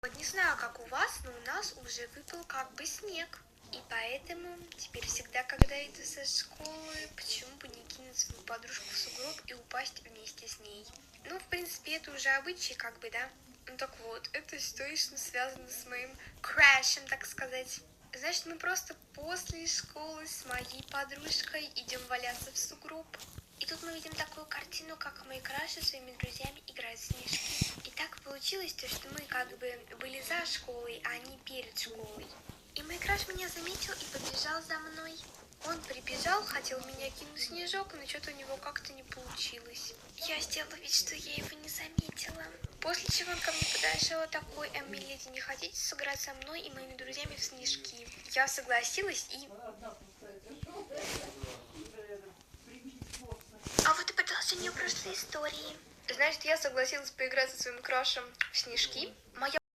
Вот не знаю, как у вас, но у нас уже выпал как бы снег. И поэтому теперь всегда, когда иду со школы, почему бы не кинуть свою подружку в сугроб и упасть вместе с ней? Ну, в принципе, это уже обычай, как бы, да? Ну так вот, эта ситуация связана с моим крашем, так сказать. Значит, мы просто после школы с моей подружкой идем валяться в сугроб. И тут мы видим такую картину, как мои краши со своими друзьями играют в снежки. И так получилось, то, что мы как бы были за школой, а не перед школой. И мой краш меня заметил и побежал за мной. Он прибежал, хотел меня кинуть в снежок, но что-то у него как-то не получилось. Я сделала вид, что я его не заметила. После чего он ко мне подошел такой: «Миледи, не хотите сыграть со мной и моими друзьями в снежки?» Я согласилась и... А вот и продолжение прошлой истории. Значит, я согласилась поиграть со своим крашем в снежки. Моя